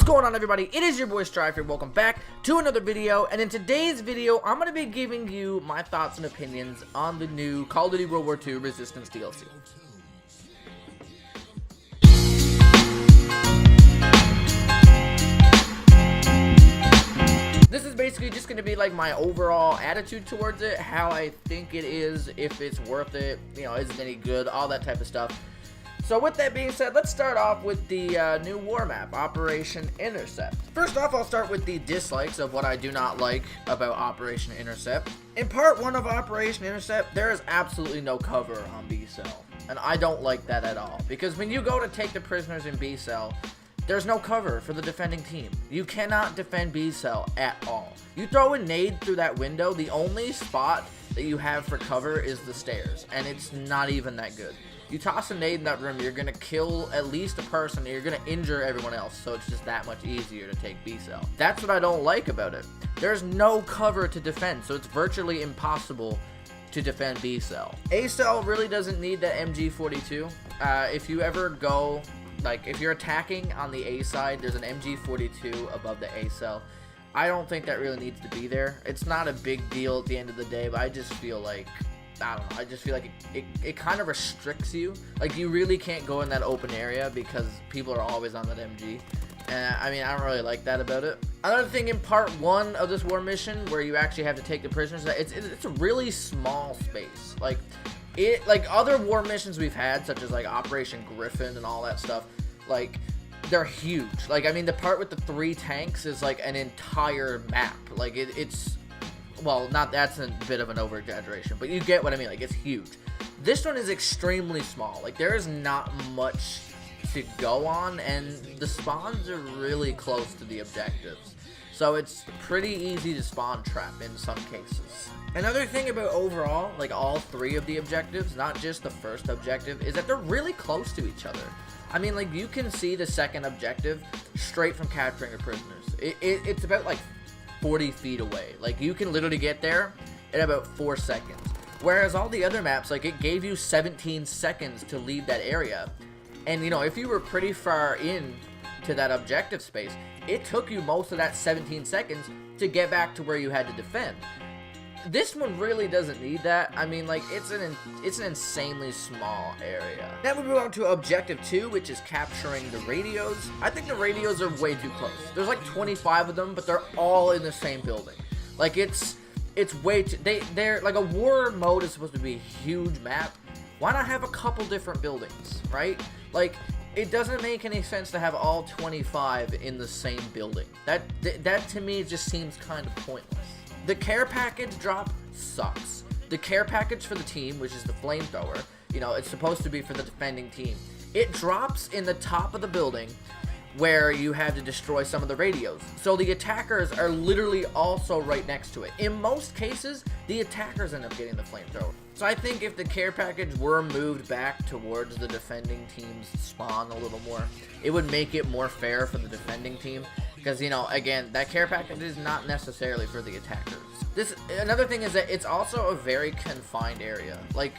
going on, everybody? It is your boy Strifer. Welcome back to another video, and in today's video I'm going to be giving you my thoughts and opinions on the new Call of Duty World War II Resistance DLC. This is basically just going to be like my overall attitude towards it, how I think it is, if it's worth it, you know, is it any good, all that type of stuff. So with that being said, let's start off with the new war map, Operation Intercept. First off, I'll start with the dislikes of what I do not like about Operation Intercept. In part 1 of Operation Intercept, there is absolutely no cover on B-Cell. And I don't like that at all. Because when you go to take the prisoners in B-Cell, there's no cover for the defending team. You cannot defend B-Cell at all. You throw a nade through that window, the only spot that you have for cover is the stairs. And it's not even that good. You toss a nade in that room, you're going to kill at least a person, and you're going to injure everyone else, so it's just that much easier to take B-Cell. That's what I don't like about it. There's no cover to defend, so it's virtually impossible to defend B-Cell. A-Cell really doesn't need that MG42. If you ever go, like, if you're attacking on the A side, there's an MG42 above the A-Cell. I don't think that really needs to be there. It's not a big deal at the end of the day, but I just feel like, I don't know, I just feel like it kind of restricts you. Like, you really can't go in that open area because people are always on that MG. And I mean, I don't really like that about it. Another thing in part 1 of this war mission, where you actually have to take the prisoners, it's a really small space. Like other war missions we've had, such as like Operation Griffin and all that stuff, like, they're huge. Like, I mean, the part with the 3 tanks is like an entire map. Like, it's well, not, that's a bit of an over-exaggeration, but you get what I mean. Like, it's huge. This one is extremely small. Like, there is not much to go on, and the spawns are really close to the objectives. So it's pretty easy to spawn trap in some cases. Another thing about overall, like, all 3 of the objectives, not just the first objective, is that they're really close to each other. I mean, like, you can see the second objective straight from capturing the prisoners. It's about, like, 40 feet away. Like, you can literally get there in about 4 seconds. Whereas all the other maps, like, it gave you 17 seconds to leave that area. And, you know, if you were pretty far in to that objective space, it took you most of that 17 seconds to get back to where you had to defend. This one really doesn't need that. I mean, like, it's an insanely small area. Now we move on to Objective 2, which is capturing the radios. I think the radios are way too close. There's like 25 of them, but they're all in the same building. Like, it's way too, they're like, a war mode is supposed to be a huge map. Why not have a couple different buildings, right? Like, it doesn't make any sense to have all 25 in the same building. That to me just seems kind of pointless. The care package drop sucks. The care package for the team, which is the flamethrower, you know, it's supposed to be for the defending team. It drops in the top of the building where you have to destroy some of the radios. So the attackers are literally also right next to it. In most cases, the attackers end up getting the flamethrower. So I think if the care package were moved back towards the defending team's spawn a little more, it would make it more fair for the defending team. Because, you know, again, that care package is not necessarily for the attackers. Another thing is that it's also a very confined area. Like,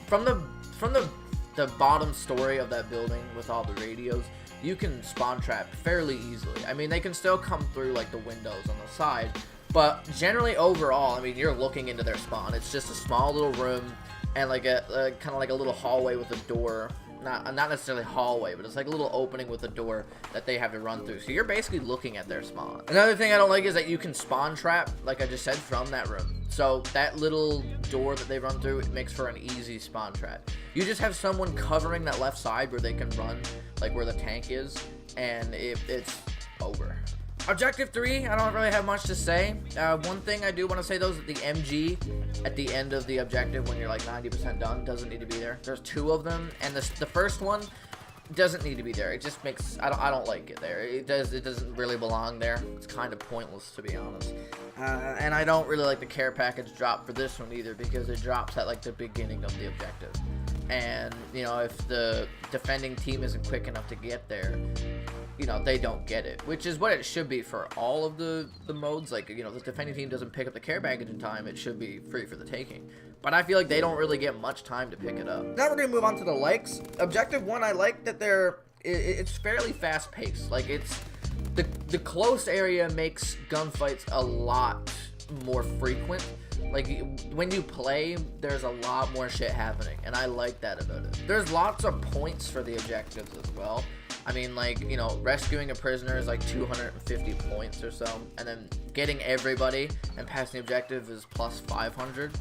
from the bottom story of that building with all the radios, you can spawn trap fairly easily. I mean, they can still come through, like, the windows on the side, but generally overall, I mean, you're looking into their spawn. It's just a small little room and like a kind of like a little hallway with a door. Not necessarily hallway, but it's like a little opening with a door that they have to run through. So you're basically looking at their spawn. Another thing I don't like is that you can spawn trap, like I just said, from that room. So that little door that they run through, it makes for an easy spawn trap. You just have someone covering that left side where they can run, like where the tank is, and it's over. Objective 3, I don't really have much to say. One thing I do want to say, though, is that the MG at the end of the objective, when you're like 90% done, doesn't need to be there. There's 2 of them, and the first one doesn't need to be there. It just makes, I don't like it there. It doesn't really belong there. It's kind of pointless, to be honest. And I don't really like the care package drop for this one either, because it drops at like the beginning of the objective. And, you know, if the defending team isn't quick enough to get there, you know, they don't get it, which is what it should be for all of the modes. Like, you know, if the defending team doesn't pick up the care package in time, it should be free for the taking. But I feel like they don't really get much time to pick it up. Now we're going to move on to the likes. Objective 1, I like that it's fairly fast paced. Like, it's the close area makes gunfights a lot more frequent. Like, when you play, there's a lot more shit happening, and I like that about it. There's lots of points for the objectives as well. I mean, like, you know, rescuing a prisoner is like 250 points or so, and then getting everybody and passing the objective is plus 500.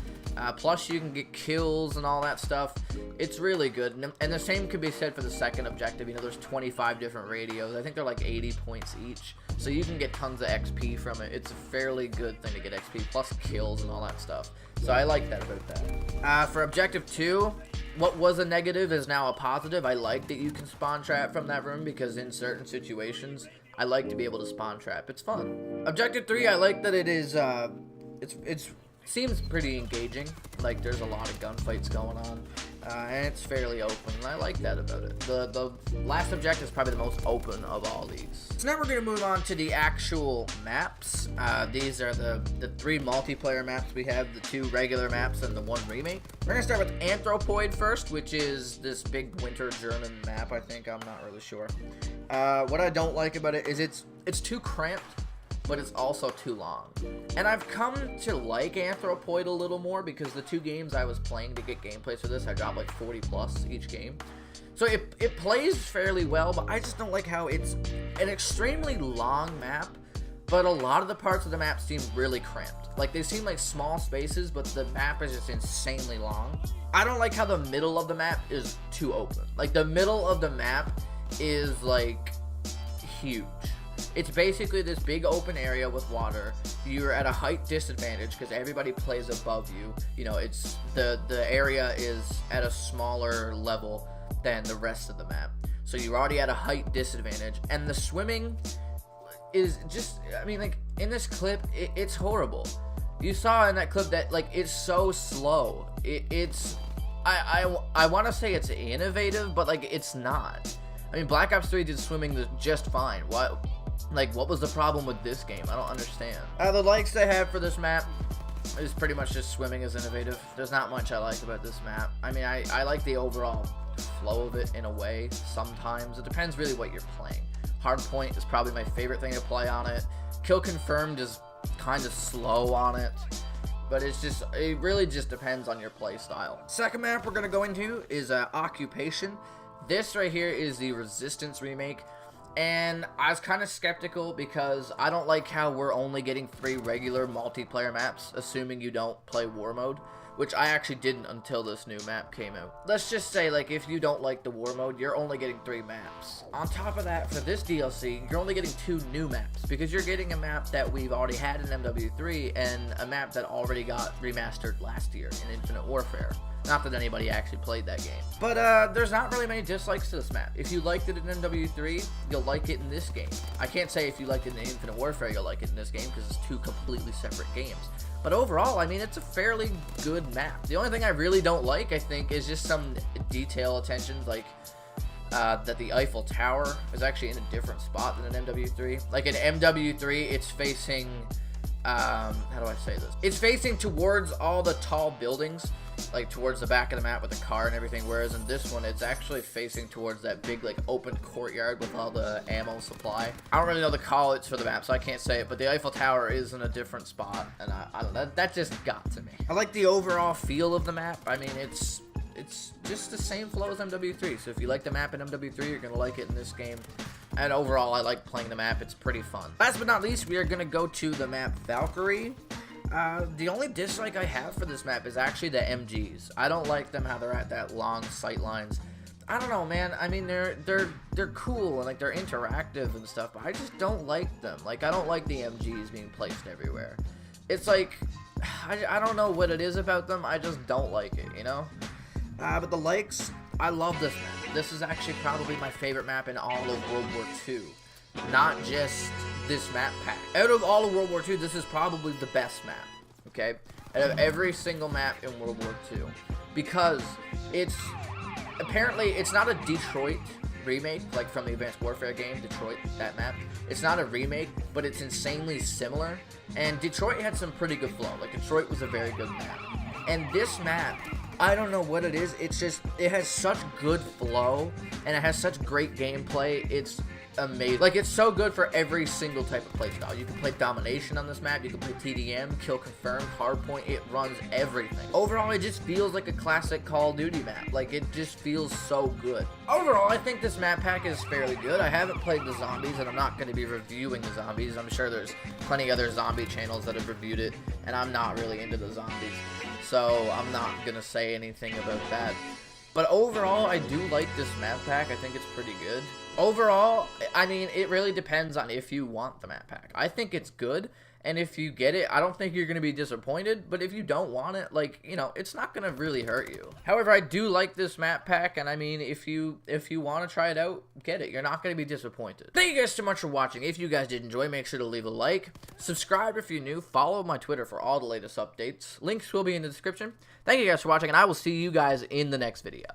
Plus, you can get kills and all that stuff. It's really good, and the same could be said for the second objective. You know, there's 25 different radios. I think they're like 80 points each, so you can get tons of XP from it. It's a fairly good thing to get XP, plus kills and all that stuff. So I like that about that. For objective 2, what was a negative is now a positive. I like that you can spawn trap from that room, because in certain situations, I like to be able to spawn trap. It's fun. Objective 3, I like that it is, it's seems pretty engaging. Like, there's a lot of gunfights going on, and it's fairly open, and I like that about it. The last objective is probably the most open of all these. So now we're going to move on to the actual maps. These are the 3 multiplayer maps we have, the 2 regular maps and the 1 remake. We're going to start with Anthropoid first, which is this big winter German map, I think. I'm not really sure. What I don't like about it is it's too cramped, but it's also too long. And I've come to like Anthropoid a little more, because the 2 games I was playing to get gameplays for this, I dropped like 40 plus each game. So it plays fairly well, but I just don't like how it's an extremely long map, but a lot of the parts of the map seem really cramped. Like, they seem like small spaces, but the map is just insanely long. I don't like how the middle of the map is too open. Like, the middle of the map is like huge. It's basically this big open area with water. You're at a height disadvantage because everybody plays above you. You know, it's the area is at a smaller level than the rest of the map. So you're already at a height disadvantage. And the swimming is just, I mean, like, in this clip, it's horrible. You saw in that clip that, like, it's so slow. I want to say it's innovative, but, like, it's not. I mean, Black Ops 3 did swimming just fine. What was the problem with this game? I don't understand. The likes I have for this map is pretty much just swimming is innovative. There's not much I like about this map. I mean, I like the overall flow of it in a way sometimes. It depends really what you're playing. Hardpoint is probably my favorite thing to play on it. Kill Confirmed is kind of slow on it. But it really just depends on your play style. Second map we're going to go into is Occupation. This right here is the Resistance remake. And I was kind of skeptical because I don't like how we're only getting 3 regular multiplayer maps, assuming you don't play War Mode, which I actually didn't until this new map came out. Let's just say, like, if you don't like the War Mode, you're only getting 3 maps. On top of that, for this DLC, you're only getting 2 new maps, because you're getting a map that we've already had in MW3 and a map that already got remastered last year in Infinite Warfare. Not that anybody actually played that game. But there's not really many dislikes to this map. If you liked it in MW3, you'll like it in this game. I can't say if you liked it in Infinite Warfare, you'll like it in this game, because it's 2 completely separate games. But overall, I mean, it's a fairly good map. The only thing I really don't like, I think, is just some detail attentions, like that the Eiffel Tower is actually in a different spot than in MW3. Like, in MW3, it's facing, how do I say this? It's facing towards all the tall buildings, like towards the back of the map with the car and everything, whereas in this one it's actually facing towards that big, like, open courtyard with all the ammo supply. I don't really know the call-outs for the map, so I can't say it, but the Eiffel Tower is in a different spot, and I don't know, that just got to me. I like the overall feel of the map. I mean, it's just the same flow as MW3, so if you like the map in MW3, you're gonna like it in this game. And overall, I like playing the map. It's pretty fun. Last but not least, we are gonna go to the map Valkyrie. The only dislike I have for this map is actually the MGs. I don't like them how they're at that long sight lines. I don't know, man. I mean, they're cool and, like, they're interactive and stuff, but I just don't like them. Like, I don't like the MGs being placed everywhere. It's like, I don't know what it is about them. I just don't like it, you know? But the likes, I love this map. This is actually probably my favorite map in all of World War II. Not just this map pack. Out of all of World War II, this is probably the best map, okay? Out of every single map in World War II. Because apparently it's not a Detroit remake, like from the Advanced Warfare game, Detroit, that map. It's not a remake, but it's insanely similar. And Detroit had some pretty good flow. Like, Detroit was a very good map. And this map, I don't know what it is. It's just, it has such good flow, and it has such great gameplay. It's amazing. Like, it's so good for every single type of playstyle. You can play domination on this map, you can play TDM, kill confirmed, hardpoint, it runs everything. Overall, it just feels like a classic Call of Duty map. Like, it just feels so good. Overall, I think this map pack is fairly good. I haven't played the zombies, and I'm not going to be reviewing the zombies. I'm sure there's plenty other zombie channels that have reviewed it, and I'm not really into the zombies, so I'm not going to say anything about that. But overall, I do like this map pack. I think it's pretty good. Overall, I mean, it really depends on if you want the map pack. I think it's good, and if you get it, I don't think you're going to be disappointed. But if you don't want it, like, you know, it's not going to really hurt you. However, I do like this map pack, and I mean, if you want to try it out, get it. You're not going to be disappointed. Thank you guys so much for watching. If you guys did enjoy, make sure to leave a like. Subscribe if you're new. Follow my Twitter for all the latest updates. Links will be in the description. Thank you guys for watching, and I will see you guys in the next video.